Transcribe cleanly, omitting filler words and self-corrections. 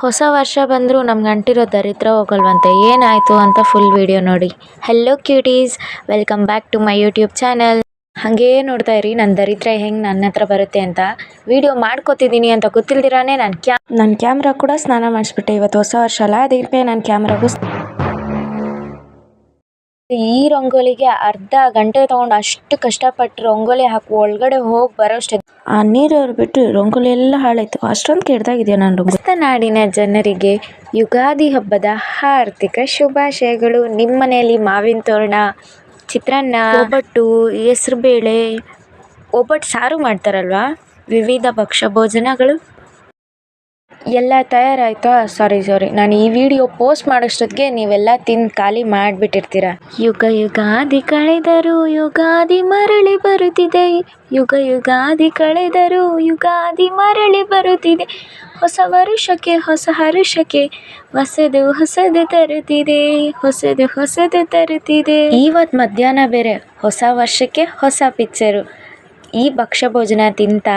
ಹೊಸ ವರ್ಷ ಬಂದರೂ ನಮ್ಗೆ ಅಂಟಿರೋ ದರಿದ್ರ ಹೋಗಲ್ವಂತೆ. ಏನಾಯಿತು ಅಂತ ಫುಲ್ ವಿಡಿಯೋ ನೋಡಿ. Hello cuties, welcome back to my YouTube channel. ಹಾಗೇ ನೋಡ್ತಾ ಇರಿ ನನ್ನ ದರಿದ್ರ ಹೆಂಗೆ ನನ್ನ ಹತ್ರ ಬರುತ್ತೆ ಅಂತ. ವಿಡಿಯೋ ಮಾಡ್ಕೋತಿದ್ದೀನಿ ಅಂತ ಗೊತ್ತಿಲ್ದಿರಾನೇ ನನ್ನ ಕ್ಯಾಮ್ರಾ ಕೂಡ ಸ್ನಾನ ಮಾಡಿಸ್ಬಿಟ್ಟೆ. ಇವತ್ತು ಹೊಸ ವರ್ಷ ಅಲ್ಲ, ಅದಕ್ಕೆ ನನ್ನ ಕ್ಯಾಮ್ರಾಗೂ ಈ ರಂಗೋಲಿಗೆ ಅರ್ಧ ಗಂಟೆ ತೊಗೊಂಡು ಅಷ್ಟು ಕಷ್ಟಪಟ್ಟು ರಂಗೋಲಿ ಹಾಕಿ ಒಳಗಡೆ ಹೋಗಿ ಬರೋಷ್ಟೇ ಆ ನೀರು ಬಿಟ್ಟು ರಂಗೋಲಿ ಎಲ್ಲ ಹಾಳಾಯಿತು. ಅಷ್ಟೊಂದು ಕೆಡ್ದಾಗಿದೆಯಾ ನನ್ನ ರಂಗೋಲಿ. ನಾಡಿನ ಜನರಿಗೆ ಯುಗಾದಿ ಹಬ್ಬದ ಹಾರ್ದಿಕ ಶುಭಾಶಯಗಳು. ನಿಮ್ಮ ಮನೆಯಲ್ಲಿ ಮಾವಿನ ತೋರಣ, ಚಿತ್ರಾನ್ನ, ಒಬ್ಬಟ್ಟು, ಹೆಸರುಬೇಳೆ, ಒಬ್ಬಟ್ಟು ಸಾರು ಮಾಡ್ತಾರಲ್ವಾ, ವಿವಿಧ ಭಕ್ಷ್ಯ ಭೋಜನಗಳು ಎಲ್ಲ ತಯಾರಾಯ್ತಾ? ಸಾರಿ ನಾನು ಈ ವಿಡಿಯೋ ಪೋಸ್ಟ್ ಮಾಡೋಷ್ಟೊತ್ತಿಗೆ ನೀವೆಲ್ಲ ತಿಂದು ಖಾಲಿ ಮಾಡಿಬಿಟ್ಟಿರ್ತೀರ. ಯುಗ ಯುಗಾದಿ ಕಳೆದರೂ ಯುಗಾದಿ ಮರಳಿ ಬರುತ್ತಿದೆ, ಯುಗ ಯುಗಾದಿ ಕಳೆದರೂ ಯುಗಾದಿ ಮರಳಿ ಬರುತ್ತಿದೆ, ಹೊಸ ವರುಷಕ್ಕೆ ಹೊಸ ಹರುಷಕ್ಕೆ ಹೊಸದು ಹೊಸದು ತರುತ್ತಿದೆ, ಹೊಸದು ಹೊಸದು ತರುತ್ತಿದೆ. ಇವತ್ತು ಮಧ್ಯಾಹ್ನ ಬೇರೆ ಹೊಸ ವರ್ಷಕ್ಕೆ ಹೊಸ ಪಿಕ್ಚರು. ಈ ಭಕ್ಷ್ಯ ಭೋಜನ ತಿಂತ